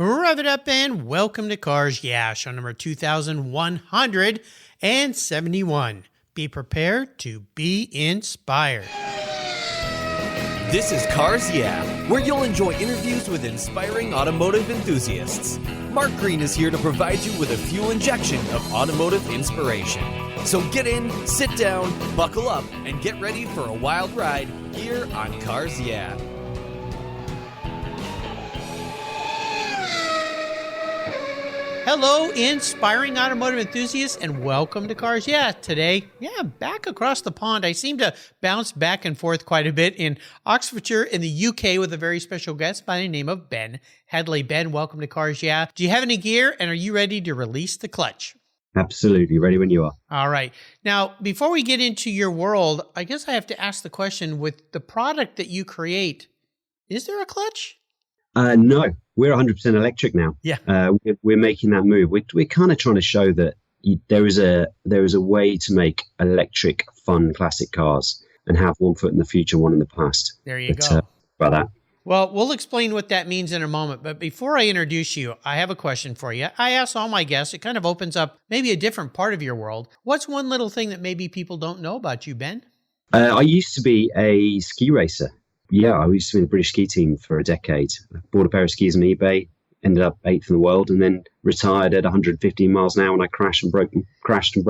Rev it up and welcome to Cars Yeah, show number 2171. Be prepared to be inspired. This is Cars Yeah, where you'll enjoy interviews with inspiring automotive enthusiasts. Mark Green is here to provide you with a fuel injection of automotive inspiration. So get in, sit down, buckle up, and get ready for a wild ride here on Cars Yeah. Hello, inspiring automotive enthusiasts, and welcome to Cars Yeah. Today, back across the pond. I seem to bounce back and forth quite a bit in Oxfordshire in the UK with a very special guest by the name of Ben Hedley. Ben, welcome to Cars Yeah. Do you have any gear, and are you ready to release the clutch? Absolutely. Ready when you are. All right. Now, before we get into your world, I guess I have to ask the question, with the product that you create, is there a clutch? No, we're 100% electric now. Yeah. We're making that move. We're kind of trying to show that there is a way to make electric, fun, classic cars and have one foot in the future, one in the past. There you go. About that. Well, we'll explain what that means in a moment. But before I introduce you, I have a question for you. I ask all my guests. It kind of opens up maybe a different part of your world. What's one little thing that maybe people don't know about you, Ben? I used to be a ski racer. Yeah, I used to be in the British ski team for a decade. I bought a pair of skis on eBay, ended up 8th in the world, and then retired at 115 miles an hour when I crashed and broke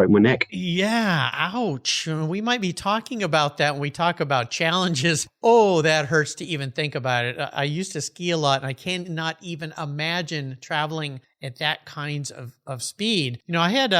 my neck. Yeah, ouch. We might be talking about that when we talk about challenges. Oh, that hurts to even think about it. I used to ski a lot, and I cannot even imagine traveling at that kinds of speed. You know, I had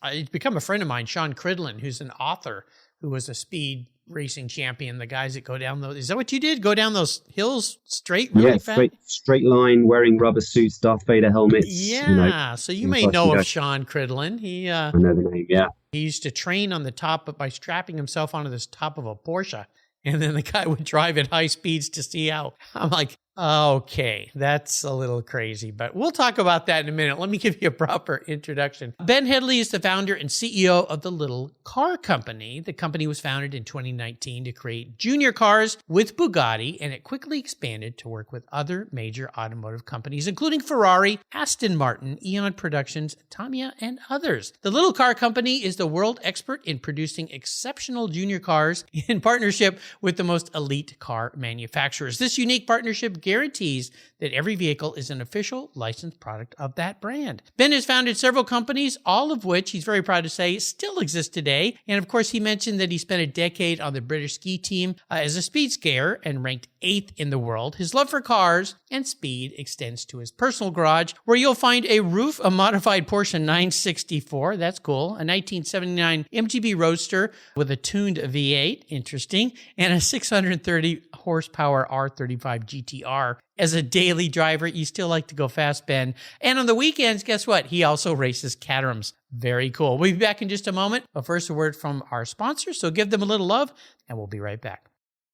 it's become a friend of mine, Sean Cridlin, who's an author, who was a speed racing champion. The guys that go down those, is that what you did? Go down those hills straight, really fast? straight line, wearing rubber suits, Darth Vader helmets. Yeah, so you may know of Sean Cridlin. I know the name, yeah. He used to train on the top by strapping himself onto this top of a Porsche. And then the guy would drive at high speeds to see how. I'm like, okay, that's a little crazy, but we'll talk about that in a minute. Let me give you a proper introduction. Ben Hedley is the founder and CEO of the Little Car Company. The company was founded in 2019 to create junior cars with Bugatti, and it quickly expanded to work with other major automotive companies, including Ferrari, Aston Martin, EON Productions, Tamiya, and others. The Little Car Company is the world expert in producing exceptional junior cars in partnership with the most elite car manufacturers. This unique partnership guarantees that every vehicle is an official licensed product of that brand. Ben has founded several companies, all of which he's very proud to say still exist today. And of course, he mentioned that he spent a decade on the British ski team as a speed skier and ranked 8th in the world. His love for cars and speed extends to his personal garage, where you'll find a modified Porsche 964. That's cool. A 1979 MGB Roadster with a tuned V8. Interesting. And a 630 horsepower R35 GTR. As a daily driver, you still like to go fast, Ben. And on the weekends, guess what? He also races Caterhams. Very cool. We'll be back in just a moment. But first, a word from our sponsor. So give them a little love, and we'll be right back.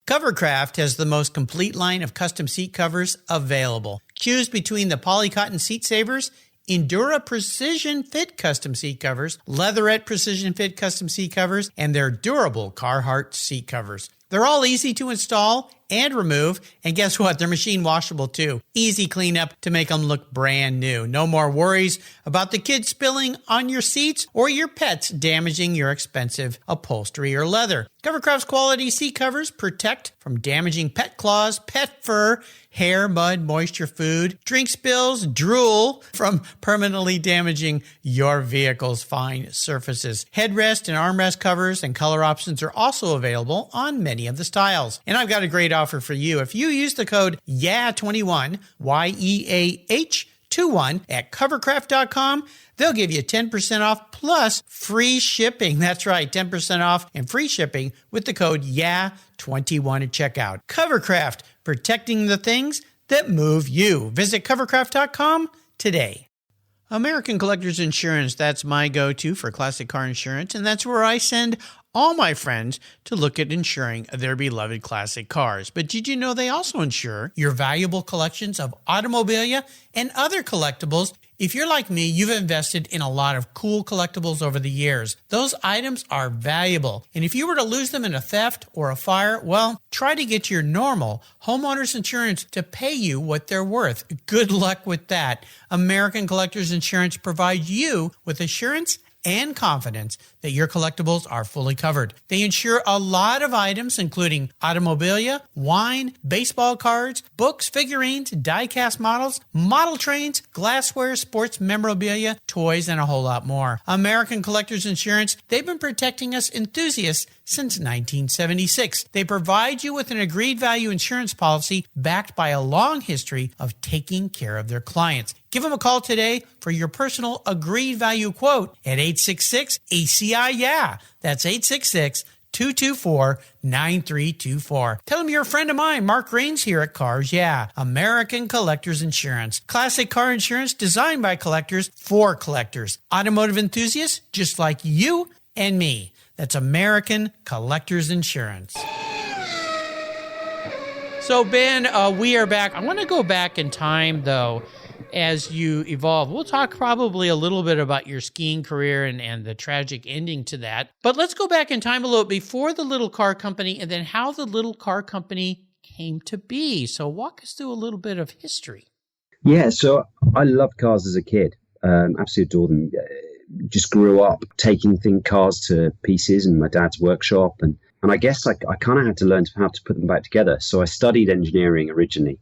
Covercraft has the most complete line of custom seat covers available. Choose between the Polycotton Seat Savers, Endura Precision Fit custom seat covers, Leatherette Precision Fit custom seat covers, and their durable Carhartt seat covers. They're all easy to install and remove, and guess what? They're machine washable too. Easy cleanup to make them look brand new. No more worries about the kids spilling on your seats or your pets damaging your expensive upholstery or leather. Covercraft's quality seat covers protect from damaging pet claws, pet fur, hair, mud, moisture, food, drink spills, drool from permanently damaging your vehicle's fine surfaces. Headrest and armrest covers and color options are also available on many of the styles. And I've got a great offer for you. If you use the code YEAH21, YEAH21 at covercraft.com, they'll give you 10% off plus free shipping. That's right, 10% off and free shipping with the code YEAH21 at checkout. Covercraft, protecting the things that move you. Visit covercraft.com today. American Collectors Insurance, that's my go-to for classic car insurance, and that's where I send all my friends to look at insuring their beloved classic cars. But did you know they also insure your valuable collections of automobilia and other collectibles If you're like me, you've invested in a lot of cool collectibles over the years. Those items are valuable, and if you were to lose them in a theft or a fire, well, try to get your normal homeowners insurance to pay you what they're worth. Good luck with that. American Collectors Insurance provides you with assurance and confidence that your collectibles are fully covered. They insure a lot of items, including automobilia, wine, baseball cards, books, figurines, die-cast models, model trains, glassware, sports memorabilia, toys, and a whole lot more. American Collectors Insurance, they've been protecting us enthusiasts since 1976. They provide you with an agreed value insurance policy backed by a long history of taking care of their clients. Give them a call today for your personal agreed value quote at 866-ACI-YEAH. That's 866-224-9324. Tell them you're a friend of mine, Mark Raines here at Cars Yeah, American Collectors Insurance. Classic car insurance designed by collectors for collectors. Automotive enthusiasts just like you and me. That's American Collectors Insurance. So, Ben, we are back. I want to go back in time, though, as you evolve. We'll talk probably a little bit about your skiing career and the tragic ending to that. But let's go back in time a little before the little car company and then how the little car company came to be. So walk us through a little bit of history. Yeah, so I loved cars as a kid. Absolutely adored them. Just grew up taking cars to pieces in my dad's workshop. And I guess I kind of had to learn how to put them back together. So I studied engineering originally.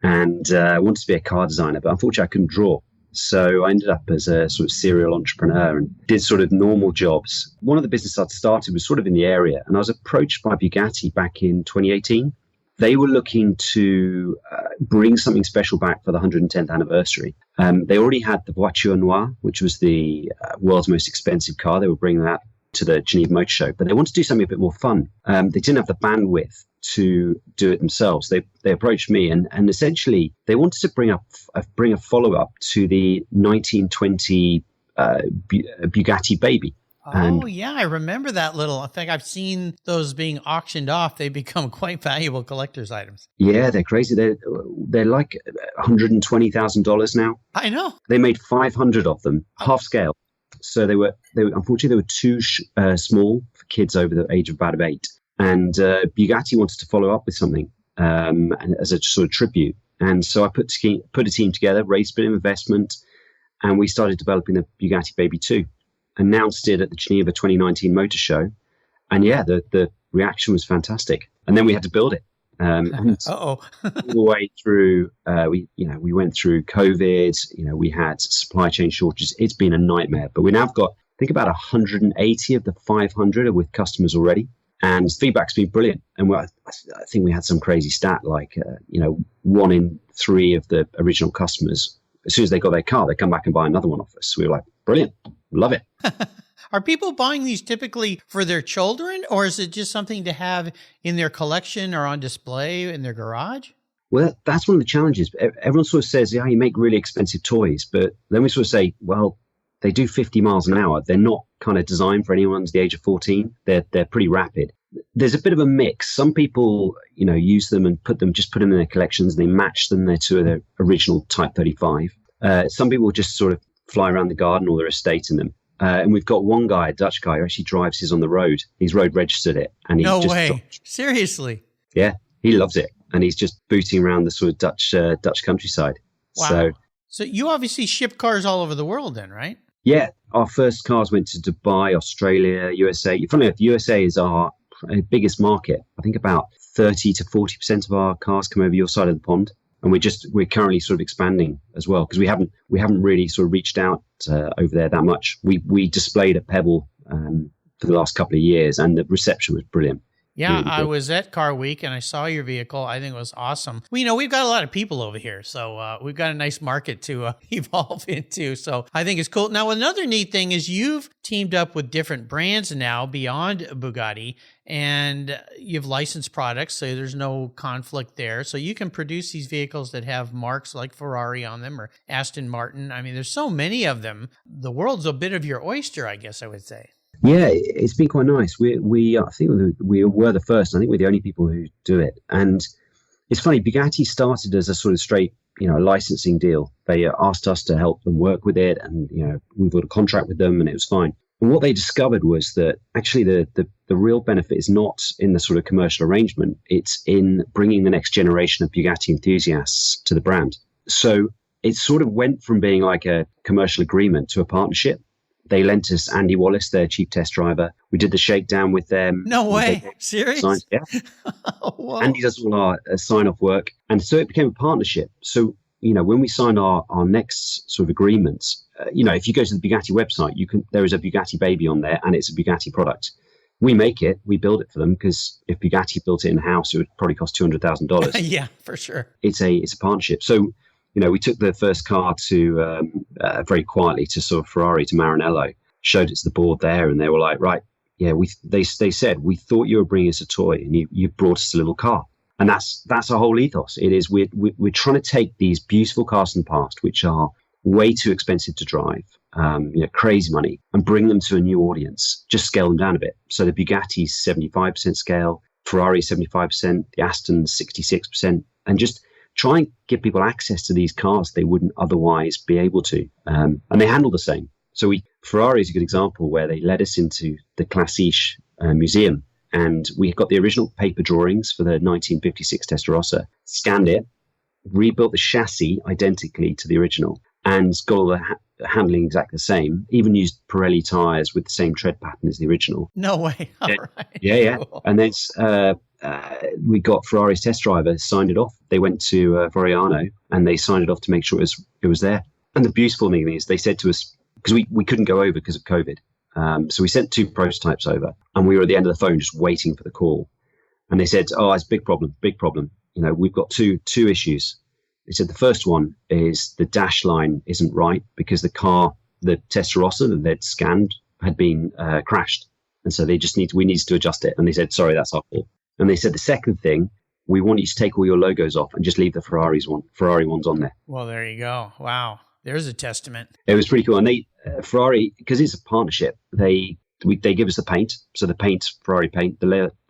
And I wanted to be a car designer, but unfortunately I couldn't draw. So I ended up as a sort of serial entrepreneur and did sort of normal jobs. One of the businesses I'd started was sort of in the area, and I was approached by Bugatti back in 2018. They were looking to bring something special back for the 110th anniversary. They already had the Voiture Noire, which was the world's most expensive car. They were bringing that to the Geneva Motor Show, but they wanted to do something a bit more fun. They didn't have the bandwidth to do it themselves. They approached me and essentially they wanted to bring a follow-up to the 1920 Bugatti Baby. Yeah, I remember that little. I think I've seen those being auctioned off. They become quite valuable collector's items. Yeah, they're crazy. They're like $120,000 now. I know. They made 500 of them, half scale. So they were unfortunately they were too small for kids over the age of about 8. And Bugatti wanted to follow up with something and as a sort of tribute. And so I put a team together, raised a bit of investment, and we started developing the Bugatti Baby 2. Announced it at the Geneva 2019 Motor Show. And yeah, the reaction was fantastic. And then we had to build it. All the way through, we went through COVID, we had supply chain shortages. It's been a nightmare, but we now have got, I think about 180 of the 500 are with customers already. And feedback's been brilliant. And I think we had some crazy stat, like, 1 in 3 of the original customers, as soon as they got their car, they come back and buy another one off us. We were like, brilliant, love it. Are people buying these typically for their children, or is it just something to have in their collection or on display in their garage? Well, that's one of the challenges. Everyone sort of says, yeah, you make really expensive toys. But then we sort of say, well, they do 50 miles an hour. They're not kind of designed for anyone under the age of 14. They're pretty rapid. There's a bit of a mix. Some people, use them and put them in their collections. And they match them to their original Type 35. Some people just sort of fly around the garden or their estate in them. And we've got one guy, a Dutch guy, who actually drives his on the road. He's road registered it. And no way. Seriously? Yeah, he loves it. And he's just booting around the sort of Dutch countryside. Wow. So you obviously ship cars all over the world then, right? Yeah. Our first cars went to Dubai, Australia, USA. Funnily enough, USA is our biggest market. I think about 30 to 40% of our cars come over your side of the pond. And we're currently sort of expanding as well, because we haven't really sort of reached out over there that much. We displayed at Pebble for the last couple of years, and the reception was brilliant. Yeah, really I was at Car Week and I saw your vehicle. I think it was awesome. Well, we've got a lot of people over here, so we've got a nice market to evolve into. So I think it's cool. Now, another neat thing is you've teamed up with different brands now beyond Bugatti, and you've licensed products, so there's no conflict there. So you can produce these vehicles that have marks like Ferrari on them or Aston Martin. I mean, there's so many of them. The world's a bit of your oyster, I guess I would say. Yeah, it's been quite nice. I think we were the first. I think we're the only people who do it. And It's funny, Bugatti started as a sort of straight, licensing deal. They asked us to help them work with it, and, we've got a contract with them, and it was fine. And what they discovered was that actually the real benefit is not in the sort of commercial arrangement. It's in bringing the next generation of Bugatti enthusiasts to the brand. So it sort of went from being like a commercial agreement to a partnership. They lent us Andy Wallace, their chief test driver. We did the shakedown with them. No way. Serious? Yeah. Whoa. Andy does all our sign-off work. And so it became a partnership. So, when we signed our next sort of agreements, if you go to the Bugatti website, there is a Bugatti baby on there, and it's a Bugatti product. We make it, we build it for them, because if Bugatti built it in-house, it would probably cost $200,000. Yeah, for sure. It's a partnership. So, we took the first car to very quietly to sort of Ferrari, to Maranello, showed it to the board there, and they were like, right, yeah, they said, we thought you were bringing us a toy, and you've brought us a little car. And that's our whole ethos. It is, we're trying to take these beautiful cars in the past, which are way too expensive to drive, crazy money, and bring them to a new audience, just scale them down a bit. So the Bugatti's 75% scale, Ferrari 75%, the Aston 66%, and just try and give people access to these cars they wouldn't otherwise be able to. And they handle the same. So Ferrari is a good example where they led us into the Classiche museum, and we got the original paper drawings for the 1956 Testarossa, scanned it, rebuilt the chassis identically to the original, and got all the handling exactly the same, even used Pirelli tyres with the same tread pattern as the original. No way. All right. Yeah. Cool. And then we got Ferrari's test driver, signed it off. They went to Voriano, and they signed it off to make sure it was there. And the beautiful thing is they said to us, because we couldn't go over because of COVID, so we sent 2 prototypes over, and we were at the end of the phone just waiting for the call. And they said, oh, it's a big problem. We've got two issues. They said the first one is the dash line isn't right because the Testarossa that they'd scanned had been crashed. And so we need to adjust it. And they said, sorry, that's our fault. And they said the second thing, we want you to take all your logos off and just leave the Ferrari ones on there. Well, there you go. Wow. There's a testament. It was pretty cool. And Ferrari, because it's a partnership, they give us the paint. So the paint, Ferrari paint,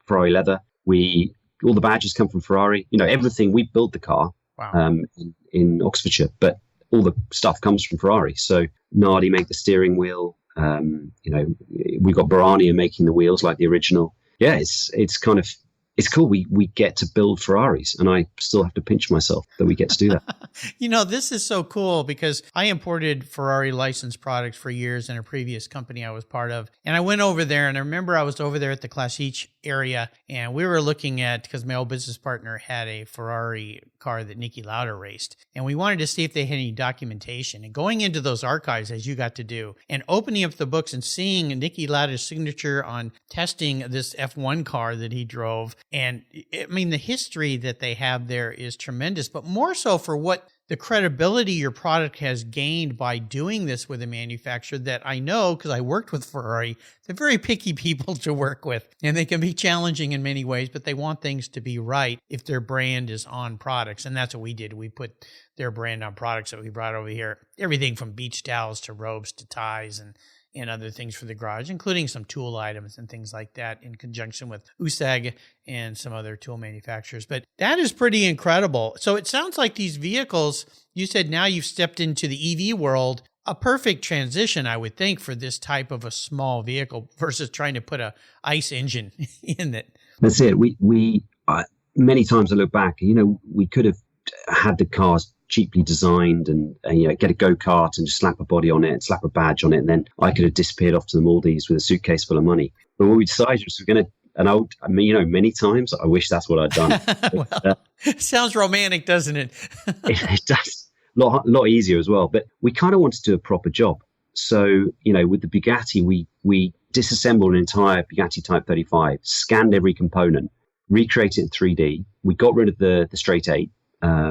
Ferrari leather. All the badges come from Ferrari. Everything. We built the car. Wow. In Oxfordshire, but all the stuff comes from Ferrari. So Nardi make the steering wheel. We got Barania making the wheels like the original. Yeah, it's cool. We get to build Ferraris, and I still have to pinch myself that we get to do that. This is so cool because I imported Ferrari licensed products for years in a previous company I was part of. And I went over there, and I remember I was over there at the Classiche area, and we were looking at, because my old business partner had a Ferrari car that Niki Lauda raced, and we wanted to see if they had any documentation. And going into those archives, as you got to do, and opening up the books and seeing Niki Lauda's signature on testing this F1 car that he drove. And the history that they have there is tremendous, but more so for what the credibility your product has gained by doing this with a manufacturer that I know, because I worked with Ferrari, they're very picky people to work with, and they can be challenging in many ways, but they want things to be right if their brand is on products. And that's what we did. We put their brand on products that we brought over here, everything from beach towels to robes to ties and other things for the garage, including some tool items and things like that in conjunction with USAG and some other tool manufacturers. But that is pretty incredible. So it sounds like these vehicles, you said now you've stepped into the EV world, a perfect transition, I would think, for this type of a small vehicle versus trying to put a ICE engine in it. That's it. We many times I look back, we could have had the cars cheaply designed and get a go-kart and just slap a body on it and slap a badge on it, and then I could have disappeared off to the Maldives with a suitcase full of mones. But what we decided was we're going to, many times I wish that's what I'd done. Well, sounds romantic, doesn't it? It does. A lot easier as well. But we kind of wanted to do a proper job. So, with the Bugatti, we disassembled an entire Bugatti Type 35, scanned every component, recreated it in 3D. We got rid of the straight 8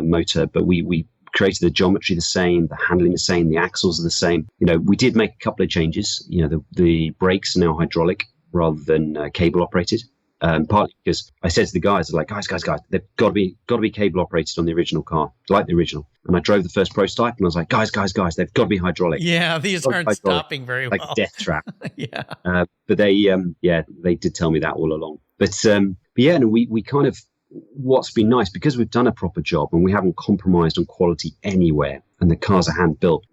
motor, but we created the geometry the same, the handling the same, the axles are the same. We did make a couple of changes. The brakes are now hydraulic rather than cable operated. Partly because I said to the guys, like, guys, they've got to be cable operated on the original car, like the original. And I drove the first prototype, and I was like, guys, they've got to be hydraulic. Yeah, these aren't hydraulic, stopping very well. Like death trap. Yeah. But they did tell me that all along. But we kind of what's been nice, because we've done a proper job and we haven't compromised on quality anywhere, and the cars are hand built,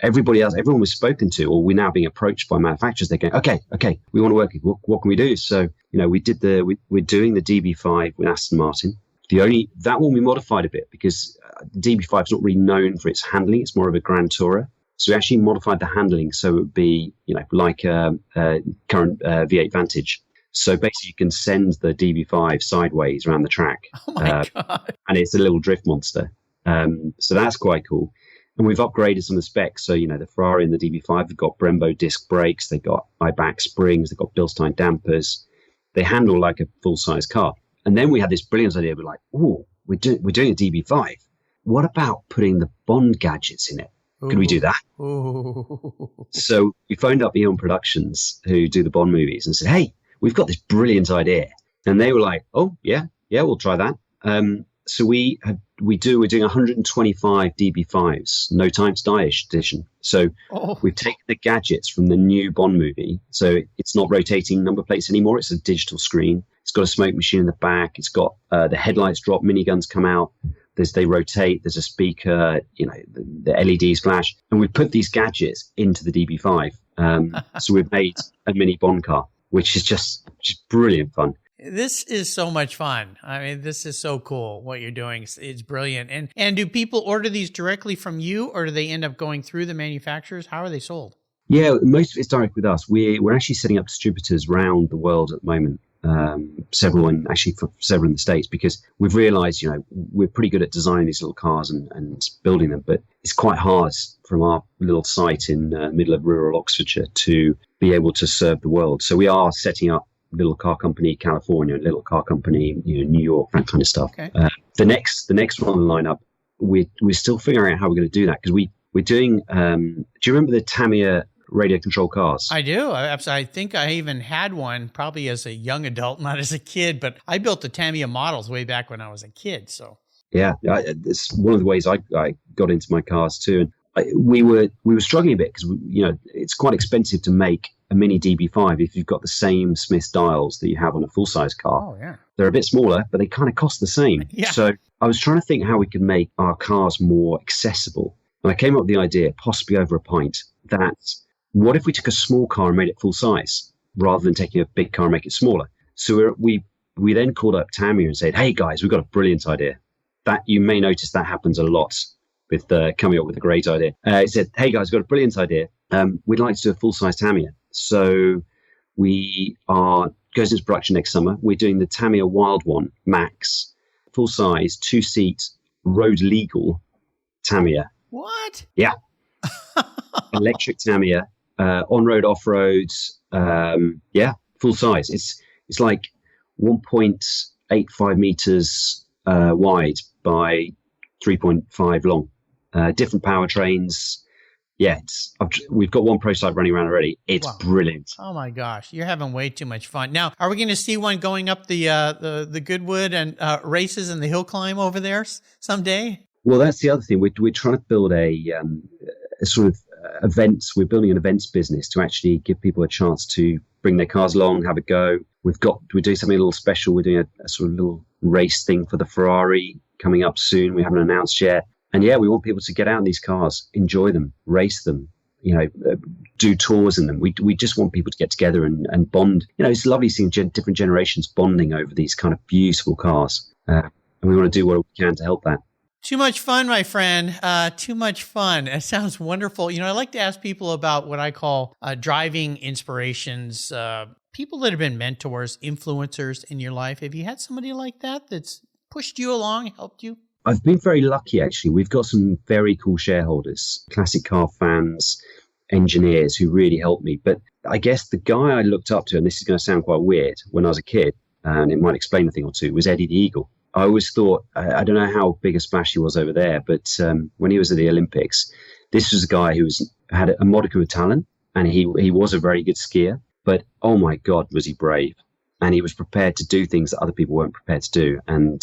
everyone we've spoken to, or we're now being approached by manufacturers, they're going, okay, we want to work with you. What can we do? So, we're doing the DB5 with Aston Martin. That one we modified a bit because the DB5 is not really known for its handling. It's more of a Grand Tourer. So we actually modified the handling so it would be, like a current V8 Vantage. So basically you can send the DB5 sideways around the track. Oh my God. And it's a little drift monster. So that's quite cool. And we've upgraded some of the specs. So, the Ferrari and the DB5 have got Brembo disc brakes. They've got I-back springs. They've got Bilstein dampers. They handle like a full-size car. And then we had this brilliant idea. We're like, we're doing a DB5. What about putting the Bond gadgets in it? Could we do that? Ooh. So we phoned up EON Productions, who do the Bond movies, and said, hey, we've got this brilliant idea. And they were like, oh, yeah, we'll try that. So we're doing 125 DB5s, No Time to Die edition. So we've taken the gadgets from the new Bond movie. So it's not rotating number plates anymore. It's a digital screen. It's got a smoke machine in the back. It's got the headlights drop, miniguns come out. They rotate. There's a speaker. The LEDs flash, and we put these gadgets into the DB5. So we've made a mini Bond car, which is just brilliant fun. This is so much fun. I mean, this is so cool what you're doing. It's brilliant. And do people order these directly from you, or do they end up going through the manufacturers? How are they sold? Yeah, most of it's direct with us. We're actually setting up distributors around the world at the moment. Several in the States, because we've realized, we're pretty good at designing these little cars and building them, but it's quite hard from our little site in the middle of rural Oxfordshire to be able to serve the world. So we are setting up little car company California, little car company New York, that kind of stuff. Okay. The next one on the lineup, we're still figuring out how we're going to do that, because we're doing. Do you remember the Tamiya radio control cars? I do. I think I even had one probably as a young adult, not as a kid, but I built the Tamiya models way back when I was a kid. So yeah, it's one of the ways I got into my cars too. And we were struggling a bit because it's quite expensive to make a mini DB5 if you've got the same Smith dials that you have on a full size car. Oh yeah, they're a bit smaller, but they kind of cost the same. Yeah. So I was trying to think how we could make our cars more accessible, and I came up with the idea, possibly over a pint, that what if we took a small car and made it full size rather than taking a big car and make it smaller? So we then called up Tamiya and said, hey guys, we've got a brilliant idea. That you may notice that happens a lot with coming up with a great idea. He said, hey guys, we've got a brilliant idea. We'd like to do a full size Tamiya. So goes into production next summer. We're doing the Tamiya Wild One Max, full size, 2-seat, road legal Tamiya. What? Yeah. Electric Tamiya. On-road, off-road, full size. It's like 1.85 meters wide by 3.5 long. Different powertrains. Yeah, we've got one prototype running around already. It's brilliant. Oh my gosh, you're having way too much fun. Now, are we going to see one going up the Goodwood and races and the hill climb over there someday? Well, that's the other thing. We're trying to build a sort of events. We're building an events business to actually give people a chance to bring their cars along, have a go. We're doing something a little special. We're doing a sort of little race thing for the Ferrari coming up soon. We haven't announced yet. And yeah, we want people to get out in these cars, enjoy them, race them, do tours in them. We just want people to get together and bond. It's lovely seeing different generations bonding over these kind of beautiful cars. And we want to do what we can to help that. Too much fun, my friend. Too much fun. It sounds wonderful. I like to ask people about what I call driving inspirations, people that have been mentors, influencers in your life. Have you had somebody like that that's pushed you along, helped you? I've been very lucky, actually. We've got some very cool shareholders, classic car fans, engineers who really helped me. But I guess the guy I looked up to, and this is going to sound quite weird, when I was a kid, and it might explain a thing or two, was Eddie the Eagle. I always thought, I don't know how big a splash he was over there, but when he was at the Olympics, this was a guy who had a modicum of talent, and he was a very good skier. But oh my God, was he brave. And he was prepared to do things that other people weren't prepared to do. And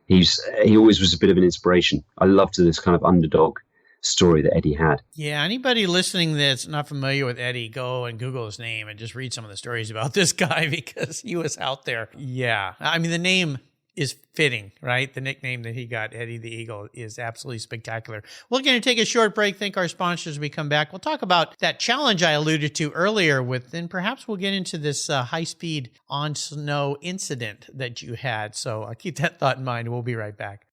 he always was a bit of an inspiration. I loved this kind of underdog story that Eddie had. Yeah, anybody listening that's not familiar with Eddie, go and Google his name and just read some of the stories about this guy because he was out there. Yeah, I mean, the name is fitting, right? The nickname that he got, Eddie the Eagle, is absolutely spectacular. We're going to take a short break. Thank our sponsors as we come back. We'll talk about that challenge I alluded to earlier and perhaps we'll get into this high-speed on snow incident that you had. So keep that thought in mind. We'll be right back.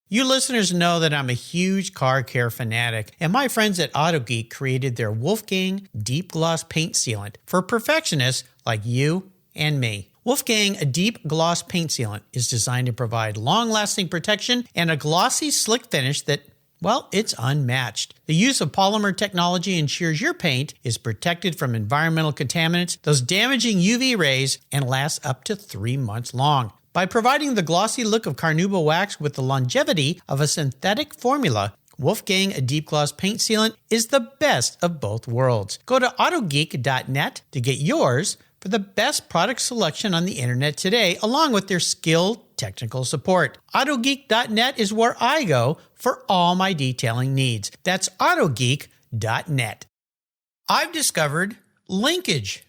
You listeners know that I'm a huge car care fanatic, and my friends at AutoGeek created their Wolfgang Deep Gloss Paint Sealant for perfectionists like you and me. Wolfgang Deep Gloss Paint Sealant is designed to provide long-lasting protection and a glossy, slick finish that, well, it's unmatched. The use of polymer technology ensures your paint is protected from environmental contaminants, those damaging UV rays, and lasts up to 3 months long. By providing the glossy look of carnauba wax with the longevity of a synthetic formula, Wolfgang Deep Gloss Paint Sealant is the best of both worlds. Go to autogeek.net to get yours for the best product selection on the internet today, along with their skilled technical support. Autogeek.net is where I go for all my detailing needs. That's autogeek.net. I've discovered Linkage.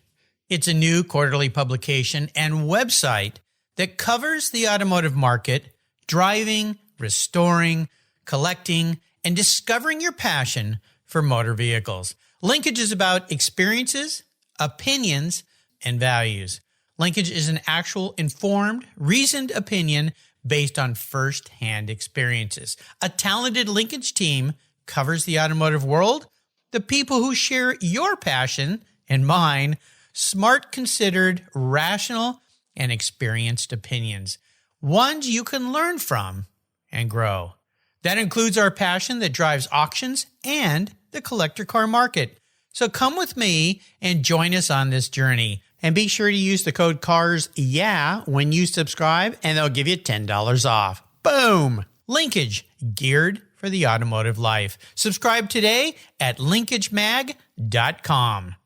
It's a new quarterly publication and website that covers the automotive market, driving, restoring, collecting, and discovering your passion for motor vehicles. Linkage is about experiences, opinions, and values. Linkage is an actual informed, reasoned opinion based on first-hand experiences. A talented Linkage team covers the automotive world, the people who share your passion and mine, smart, considered, rational, and experienced opinions, ones you can learn from and grow. That includes our passion that drives auctions and the collector car market. So come with me and join us on this journey. And be sure to use the code CARSYEAH when you subscribe, and they'll give you $10 off. Boom! Linkage, geared for the automotive life. Subscribe today at linkagemag.com.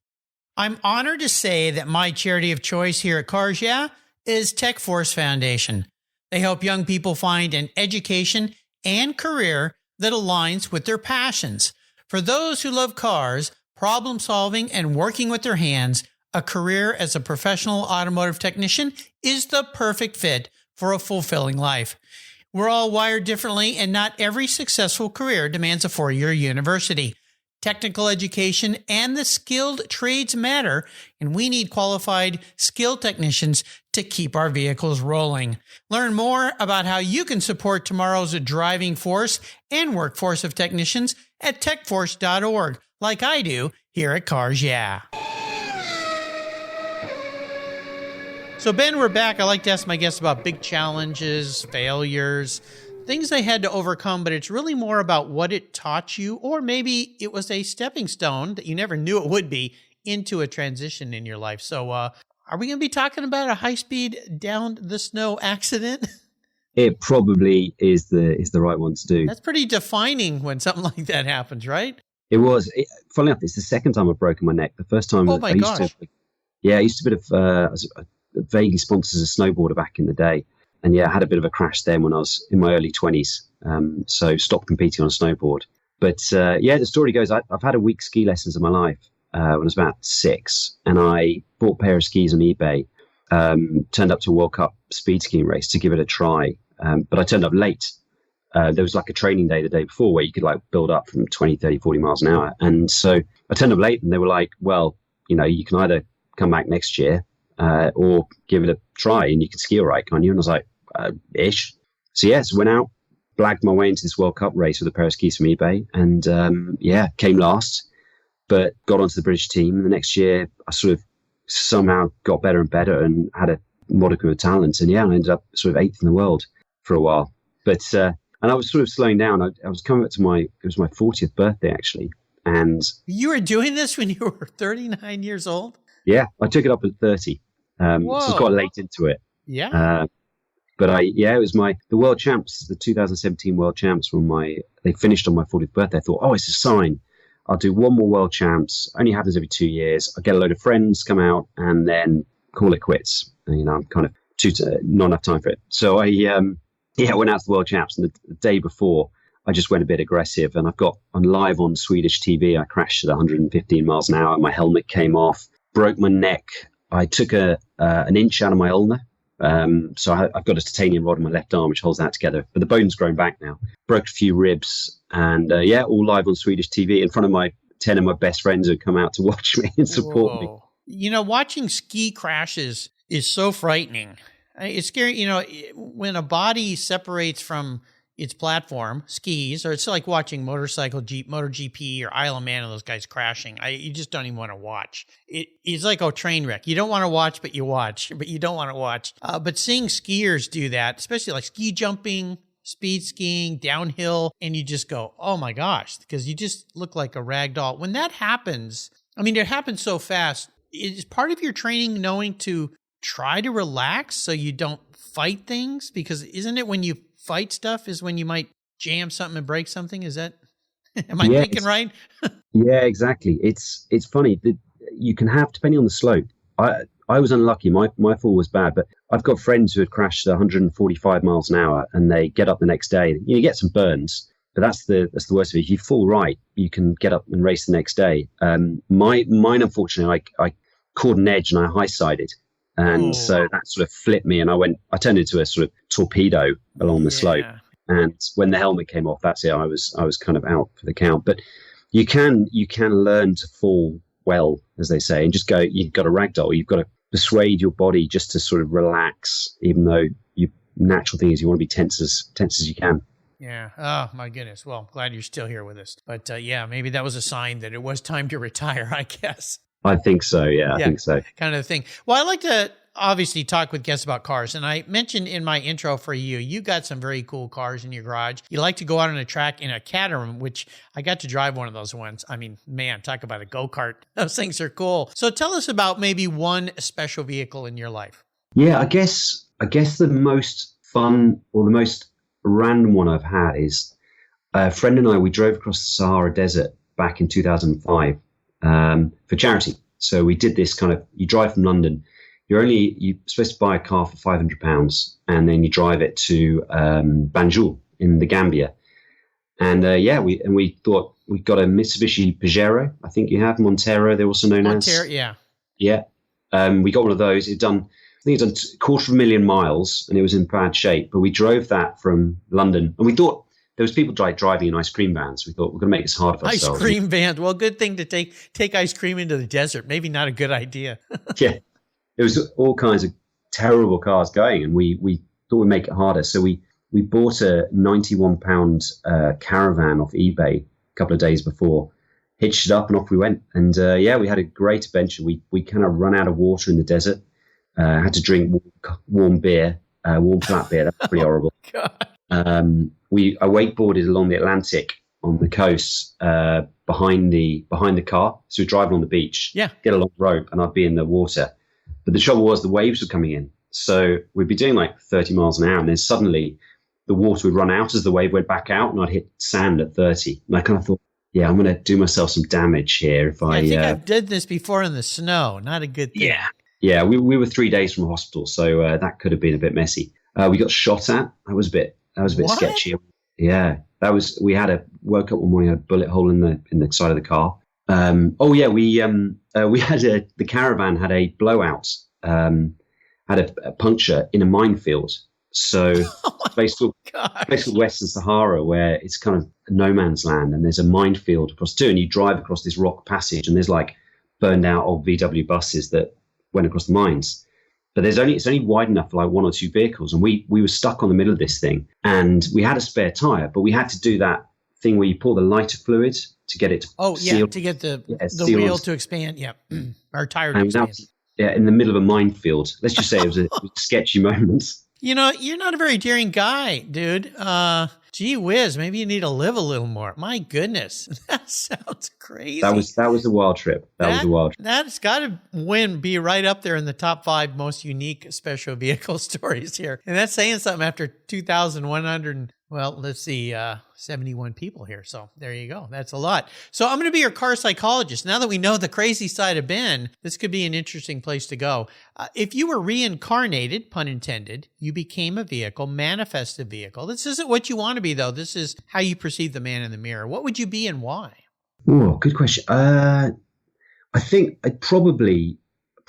I'm honored to say that my charity of choice here at Cars Yeah is Tech Force Foundation. They help young people find an education and career that aligns with their passions. For those who love cars, problem solving, and working with their hands, a career as a professional automotive technician is the perfect fit for a fulfilling life. We're all wired differently, and not every successful career demands a 4-year university. Technical education and the skilled trades matter, and we need qualified, skilled technicians to keep our vehicles rolling. Learn more about how you can support tomorrow's driving force and workforce of technicians at techforce.org, like I do here at Cars Yeah. So Ben, we're back. I like to ask my guests about big challenges, failures, things they had to overcome, but it's really more about what it taught you, or maybe it was a stepping stone that you never knew it would be into a transition in your life. So are we going to be talking about a high-speed down the snow accident? It probably is the right one to do. That's pretty defining when something like that happens, right? It was. Funnily enough, it's the second time I've broken my neck. The first time, oh my gosh. I used to I was vaguely sponsored as a snowboarder back in the day. And yeah, I had a bit of a crash then when I was in my early 20s. So stopped competing on a snowboard. But the story goes, I've had a week's ski lessons in my life when I was about 6. And I bought a pair of skis on eBay, turned up to a World Cup speed skiing race to give it a try. But I turned up late. There was like a training day the day before where you could like build up from 20, 30, 40 miles an hour. And so I turned up late and they were like, well, you can either come back next year or give it a try and you can ski all right, can't you? And I was like, ish. So yes, went out, blagged my way into this World Cup race with a pair of skis from eBay and came last, but got onto the British team. And the next year I sort of somehow got better and better and had a modicum of talent. And I ended up sort of 8th in the world for a while. But and I was sort of slowing down. I was coming up to it was my 40th birthday actually. And you were doing this when you were 39 years old? Yeah, I took it up at 30. So I was quite late into it. Yeah. But it was the world champs, the 2017 world champs they finished on my 40th birthday. I thought, it's a sign. I'll do one more world champs. Only happens every 2 years. I'll get a load of friends, come out and then call it quits. And, I'm kind of not enough time for it. So I went out to the world champs and the day before I just went a bit aggressive and I'm live on Swedish TV. I crashed at 115 miles an hour. My helmet came off, broke my neck. I took an inch out of my ulna So I've got a titanium rod in my left arm, which holds that together. But the bone's grown back now. Broke a few ribs, and all live on Swedish TV in front of my 10 of my best friends who come out to watch me and support me. You know, watching ski crashes is so frightening. It's scary. You know, when a body separates from its platform, skis, or it's like watching MotoGP or Isle of Man and those guys crashing. You just don't even want to watch. It's like a train wreck. You don't want to watch, but you watch, but you don't want to watch. But seeing skiers do that, especially like ski jumping, speed skiing, downhill, and you just go, oh my gosh, because you just look like a rag doll. When that happens, I mean, it happens so fast. Is part of your training knowing to try to relax so you don't fight things? Because isn't it when you fight stuff is when you might jam something and break something? Is that, am I thinking right? Yeah, exactly. It's funny that you can have, depending on the slope. I was unlucky. My fall was bad, but I've got friends who had crashed at 145 miles an hour and they get up the next day. You get some burns, but that's the worst of it. If you fall right, you can get up and race the next day. Mine, unfortunately, I caught an edge and I high-sided. And so that sort of flipped me, and I turned into a sort of torpedo along the slope. And when the helmet came off, that's it. I was kind of out for the count. But you can learn to fall well, as they say, and just go. You've got to ragdoll. You've got to persuade your body just to sort of relax, even though your natural thing is you want to be tense as you can. Yeah. Oh my goodness. Well, glad you're still here with us. But maybe that was a sign that it was time to retire, I guess. I think so. Yeah, I think so. Kind of thing. Well, I like to obviously talk with guests about cars. And I mentioned in my intro for you got some very cool cars in your garage. You like to go out on a track in a Caterham, which I got to drive one of those ones. I mean, man, talk about a go-kart. Those things are cool. So tell us about maybe one special vehicle in your life. Yeah, I guess the most fun or the most random one I've had is a friend and I, we drove across the Sahara Desert back in 2005. For charity. So we did this kind of, you drive from London, you're supposed to buy a car for £500 and then you drive it to Banjul in the Gambia. And we thought we got a Mitsubishi Pajero, I think you have, Montero, they're also known as. Yeah. Yeah. We got one of those. It's done 250,000 miles and it was in bad shape, but we drove that from London and we thought, there was people driving in ice cream vans. We thought we're going to make this hard for ourselves. Ice cream vans. Well, good thing to take ice cream into the desert. Maybe not a good idea. Yeah. There was all kinds of terrible cars going, and we thought we'd make it harder. So we bought a £91 caravan off eBay a couple of days before, hitched it up, and off we went. And we had a great adventure. We kind of run out of water in the desert. Had to drink warm beer, warm flat beer. That's pretty horrible. God. I wakeboarded along the Atlantic on the coast behind the car. So we're driving on the beach, get a long rope, and I'd be in the water. But the trouble was the waves were coming in. So we'd be doing like 30 miles an hour, and then suddenly the water would run out as the wave went back out, and I'd hit sand at 30. And I kind of thought, I'm going to do myself some damage here if I think I've did this before in the snow. Not a good thing. Yeah. We were 3 days from hospital, so that could have been a bit messy. We got shot at. That was a bit sketchy. Yeah, we woke up one morning, had a bullet hole in the side of the car. We had the caravan had a blowout, had a puncture in a minefield. So basically Western Sahara, where it's kind of no man's land, and there's a minefield across too, and you drive across this rock passage, and there's like burned out old VW buses that went across the mines. But it's only wide enough for like one or two vehicles. And we were stuck on the middle of this thing, and we had a spare tire, but we had to do that thing where you pour the lighter fluid to get it to seal. To get the wheel to expand. Yeah. Our tire to expand. In the middle of a minefield. Let's just say it was a sketchy moment. You know, you're not a very daring guy, dude. Gee whiz, maybe you need to live a little more. My goodness, that sounds crazy. That was a wild trip. That's got to be right up there in the top 5 most unique special vehicle stories here. And that's saying something after 2,100. Well, let's see, 71 people here. So there you go. That's a lot. So I'm going to be your car psychologist. Now that we know the crazy side of Ben, this could be an interesting place to go. If you were reincarnated, pun intended, you became a vehicle, manifest a vehicle. This isn't what you want to be, though. This is how you perceive the man in the mirror. What would you be and why? Oh, good question. I think I'd probably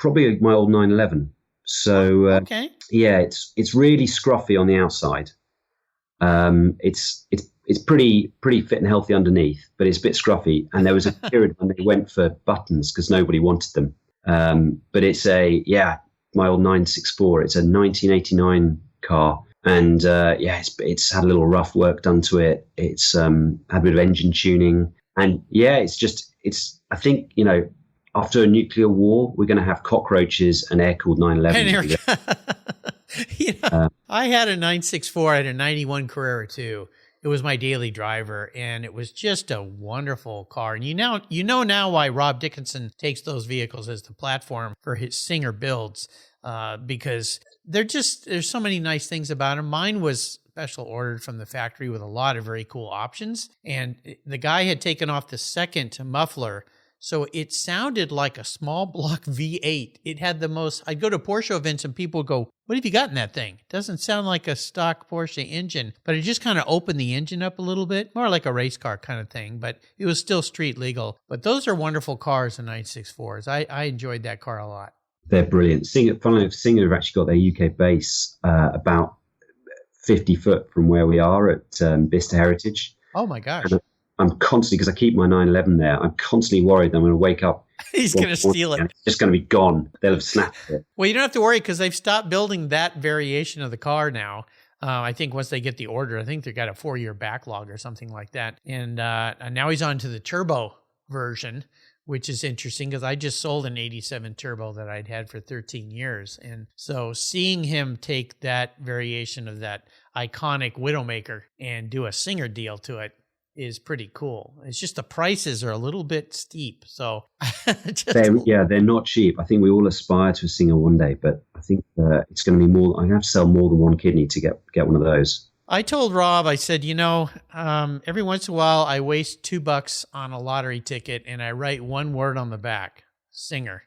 my old 911. So Okay. yeah, it's really scruffy on the outside. It's pretty fit and healthy underneath, but it's a bit scruffy. And there was a period when they went for buttons because nobody wanted them. But it's my old 964. It's a 1989 car, and it's had a little rough work done to it. It's had a bit of engine tuning, and I think after a nuclear war, we're going to have cockroaches and air-cooled 911s. I had a 964. I had a 91 Carrera too. It was my daily driver, and it was just a wonderful car. And you know now why Rob Dickinson takes those vehicles as the platform for his Singer builds, because there's so many nice things about them. Mine was special ordered from the factory with a lot of very cool options, and the guy had taken off the second muffler, so it sounded like a small block V8. It had the most. I'd go to Porsche events and people would go, "What have you got in that thing? It doesn't sound like a stock Porsche engine," but it just kind of opened the engine up a little bit, more like a race car kind of thing, but it was still street legal. But those are wonderful cars, the 964s. I enjoyed that car a lot. They're brilliant. Funnily enough, Singer have actually got their UK base about 50 foot from where we are at Bicester Heritage. Oh my gosh. And I'm constantly, because I keep my 911 there, I'm constantly worried that I'm going to wake up. He's going to steal it. It's just going to be gone. They'll have snapped it. Well, you don't have to worry because they've stopped building that variation of the car now. I think once they get the order, I think they've got a 4-year backlog or something like that. And now he's on to the turbo version, which is interesting because I just sold an 87 turbo that I'd had for 13 years. And so seeing him take that variation of that iconic Widowmaker and do a Singer deal to it is pretty cool. It's just the prices are a little bit steep. So they're not cheap. I think we all aspire to a Singer one day, but I think it's going to be more. I have to sell more than one kidney to get one of those. I told Rob, I said, every once in a while I waste $2 on a lottery ticket and I write one word on the back, Singer.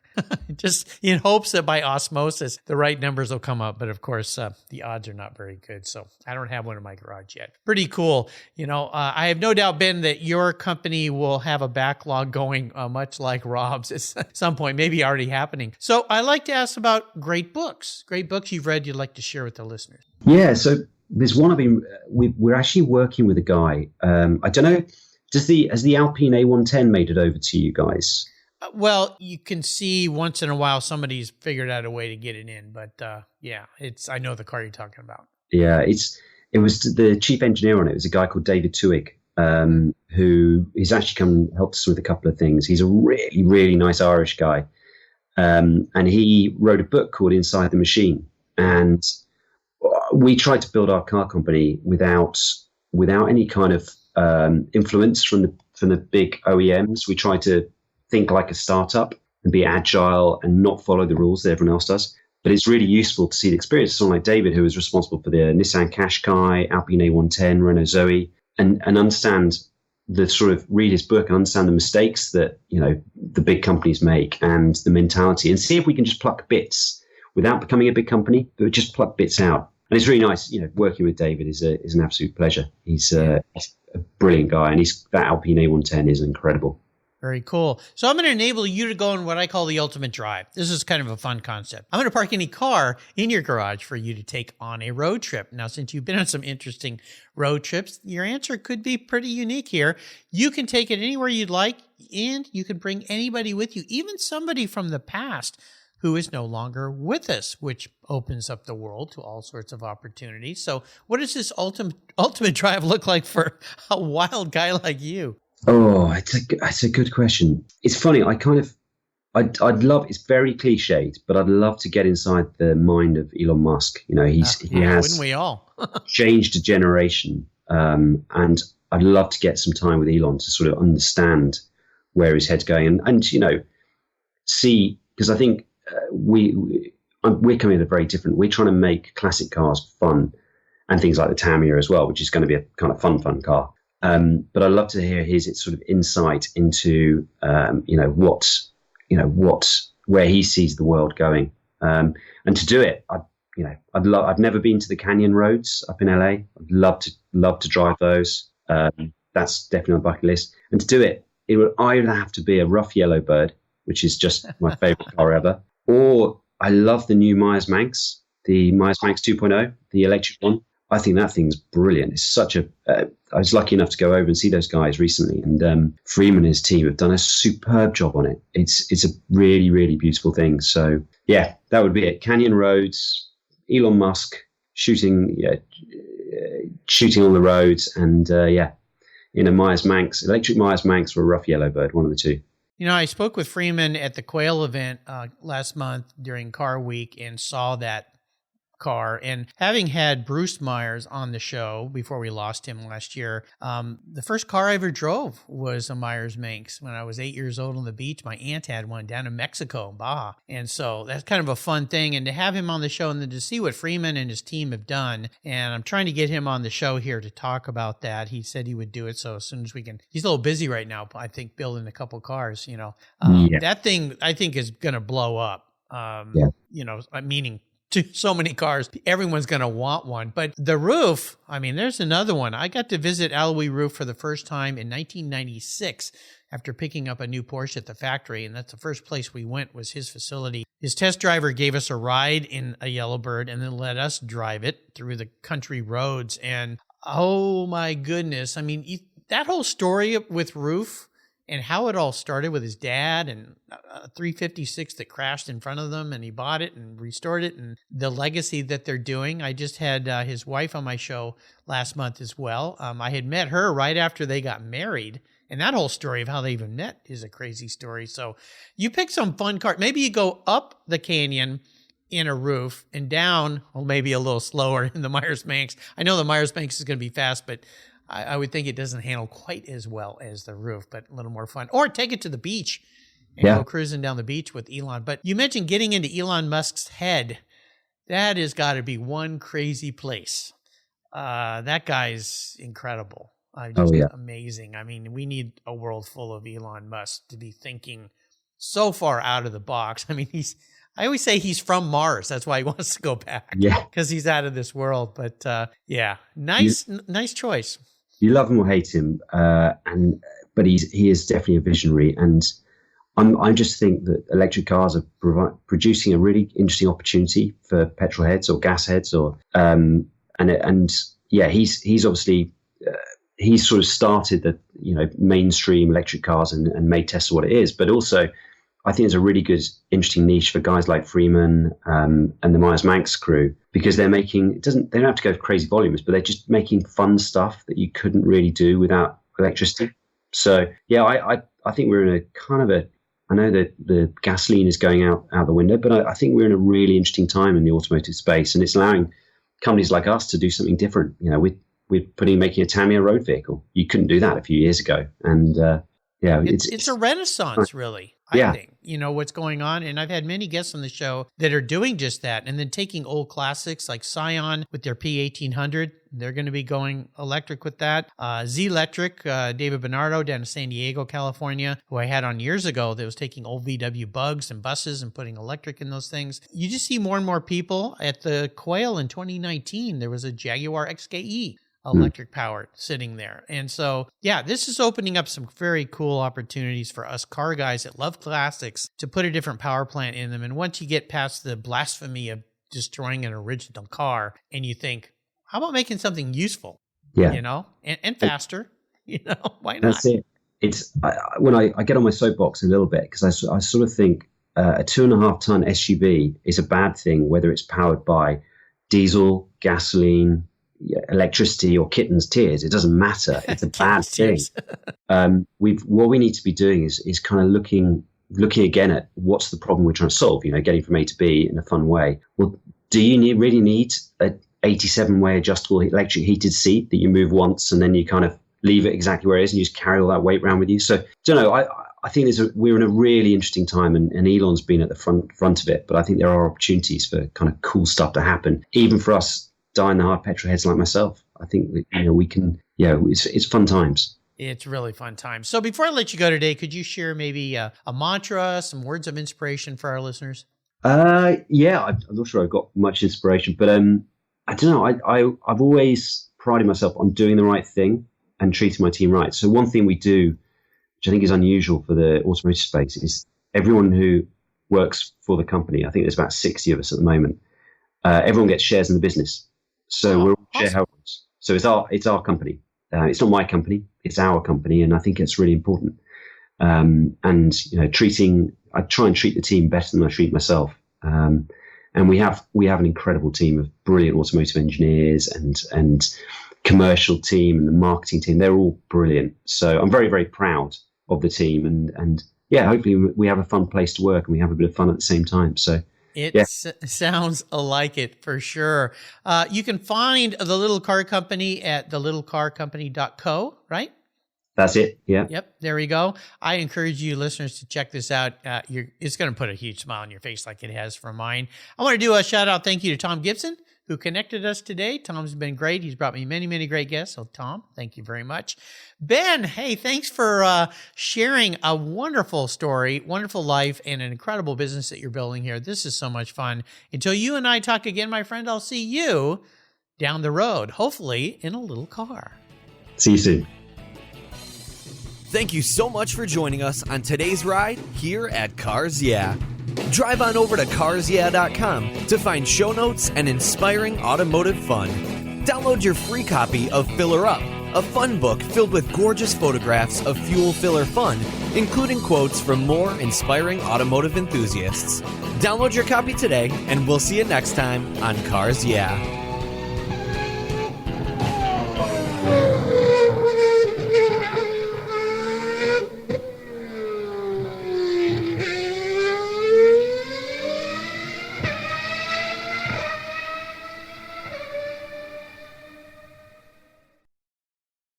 Just in hopes that by osmosis, the right numbers will come up. But of course, the odds are not very good. So I don't have one in my garage yet. Pretty cool. I have no doubt, Ben, that your company will have a backlog going much like Rob's at some point, maybe already happening. So I like to ask about great books you've read you'd like to share with the listeners. Yeah. So there's one we're actually working with a guy. I don't know, has the Alpine A110 made it over to you guys? Well, you can see once in a while somebody's figured out a way to get it in, but I know the car you're talking about. Yeah, it was the chief engineer on it. It was a guy called David Tuig, who he's actually come and helped us with a couple of things. He's a really, really nice Irish guy, and he wrote a book called Inside the Machine. And we tried to build our car company without any kind of influence from the big OEMs. We tried to think like a startup and be agile and not follow the rules that everyone else does. But it's really useful to see the experience of someone like David, who was responsible for the Nissan Qashqai, Alpine A110, Renault Zoe, and understand read his book and understand the mistakes that, the big companies make and the mentality, and see if we can just pluck bits without becoming a big company, but just pluck bits out. And it's really nice, working with David is an absolute pleasure. He's a brilliant guy, and that Alpine A110 is incredible. Very cool. So I'm going to enable you to go on what I call the ultimate drive. This is kind of a fun concept. I'm going to park any car in your garage for you to take on a road trip. Now, since you've been on some interesting road trips, your answer could be pretty unique here. You can take it anywhere you'd like, and you can bring anybody with you, even somebody from the past who is no longer with us, which opens up the world to all sorts of opportunities. So what does this ultimate drive look like for a wild guy like you? Oh, it's a good question. It's funny. I'd love. It's very cliched, but I'd love to get inside the mind of Elon Musk. He has. Wouldn't we all? changed a generation, and I'd love to get some time with Elon to sort of understand where his head's going, and see, because I think we're coming at a very different. We're trying to make classic cars fun, and things like the Tamiya as well, which is going to be a kind of fun car. But I'd love to hear his sort of insight into, where he sees the world going. And to do it, I've never been to the Canyon roads up in LA. I'd love to drive those. That's definitely on the bucket list. And to do it, it would either have to be a rough yellow bird, which is just my favorite car ever, or I love the new Myers Manx, the Myers Manx 2.0, the electric one. I think that thing's brilliant. It's such a. I was lucky enough to go over and see those guys recently, and Freeman and his team have done a superb job on it. It's a really, really beautiful thing. So yeah, that would be it. Canyon roads, Elon Musk shooting on the roads, and in a Myers Manx, electric Myers Manx or a rough Yellowbird, one of the two. You know, I spoke with Freeman at the Quail event last month during Car Week and saw that car. And having had Bruce Myers on the show before we lost him last year, the first car I ever drove was a Myers Manx. When I was 8 years old on the beach, my aunt had one down in Mexico, Baja. And so that's kind of a fun thing. And to have him on the show and then to see what Freeman and his team have done. And I'm trying to get him on the show here to talk about that. He said he would do it. So as soon as we can, he's a little busy right now, I think, building a couple cars, That thing I think is going to blow up, meaning to so many cars, everyone's going to want one. But the roof, I mean, there's another one. I got to visit Alloy Roof for the first time in 1996 after picking up a new Porsche at the factory. And that's the first place we went, was his facility. His test driver gave us a ride in a Yellowbird and then let us drive it through the country roads. And oh my goodness, I mean, that whole story with Roof and how it all started with his dad and a 356 that crashed in front of them, and he bought it and restored it, and the legacy that they're doing. I just had his wife on my show last month as well. I had met her right after they got married, and that whole story of how they even met is a crazy story. So you pick some fun car. Maybe you go up the canyon in a Roof and down, well, maybe a little slower in the Myers Manx. I know the Myers Manx is going to be fast, but I would think it doesn't handle quite as well as the Roof, but a little more fun. Or take it to the beach and go cruising down the beach with Elon. But you mentioned getting into Elon Musk's head. That has got to be one crazy place. That guy's incredible. Amazing. I mean, we need a world full of Elon Musk to be thinking so far out of the box. I mean, I always say he's from Mars. That's why he wants to go back. Yeah. Because he's out of this world. But nice choice. You love him or hate him, but he is definitely a visionary, and I just think that electric cars are producing a really interesting opportunity for petrol heads or gas heads, he's obviously he's sort of started the mainstream electric cars and made Tesla what it is, but also I think it's a really good, interesting niche for guys like Freeman and the Myers Manx crew, because they're making they don't have to go for crazy volumes, but they're just making fun stuff that you couldn't really do without electricity. So yeah, I think we're in a kind of I know that the gasoline is going out the window, but I think we're in a really interesting time in the automotive space, and it's allowing companies like us to do something different. We're making a Tamiya road vehicle. You couldn't do that a few years ago, and it's a renaissance, really. I think, what's going on. And I've had many guests on the show that are doing just that. And then taking old classics like Scion with their P1800. They're going to be going electric with that. Z-Electric, David Bernardo down in San Diego, California, who I had on years ago, that was taking old VW Bugs and buses and putting electric in those things. You just see more and more people. At the Quail in 2019, there was a Jaguar XKE. Electric powered sitting there. And so, this is opening up some very cool opportunities for us car guys that love classics to put a different power plant in them. And once you get past the blasphemy of destroying an original car and you think, how about making something useful, and faster, why not? That's it. It's when I get on my soapbox a little bit, because I sort of think a 2.5 ton SUV is a bad thing, whether it's powered by diesel, gasoline, electricity, or kittens' tears. It doesn't matter. It's a bad thing. What we need to be doing is kind of looking again at what's the problem we're trying to solve. Getting from A to B in a fun way. Well, do you really need a 87-way adjustable electric heated seat that you move once and then you kind of leave it exactly where it is and you just carry all that weight around with you? So, I think we're in a really interesting time, and Elon's been at the front of it. But I think there are opportunities for kind of cool stuff to happen, even for us die-in-the-hard petrol heads like myself. I think that, we can, it's fun times. It's really fun times. So before I let you go today, could you share maybe a mantra, some words of inspiration for our listeners? I'm not sure I've got much inspiration, but I don't know. I've always prided myself on doing the right thing and treating my team right. So one thing we do, which I think is unusual for the automotive space, is everyone who works for the company. I think there's about 60 of us at the moment. Everyone gets shares in the business. So we're all shareholders. So it's our company. It's not my company. It's our company. And I think it's really important. And, I try and treat the team better than I treat myself. And we have an incredible team of brilliant automotive engineers and commercial team and the marketing team. They're all brilliant. So I'm very, very proud of the team. And hopefully we have a fun place to work and we have a bit of fun at the same time. So it sounds like it for sure. You can find the Little Car Company at thelittlecarcompany.co, right? That's it. Yeah. Yep. There we go. I encourage you listeners to check this out. It's going to put a huge smile on your face like it has for mine. I want to do a shout out. Thank you to Tom Gibson, who connected us today. Tom's been great. He's brought me many, many great guests. So Tom, thank you very much. Ben, hey, thanks for sharing a wonderful story, wonderful life, and an incredible business that you're building here. This is so much fun. Until you and I talk again, my friend, I'll see you down the road, hopefully in a little car. See you soon. Thank you so much for joining us on today's ride here at Cars Yeah. Drive on over to carsyeah.com to find show notes and inspiring automotive fun. Download your free copy of Filler Up, a fun book filled with gorgeous photographs of fuel filler fun, including quotes from more inspiring automotive enthusiasts. Download your copy today, and we'll see you next time on Cars Yeah.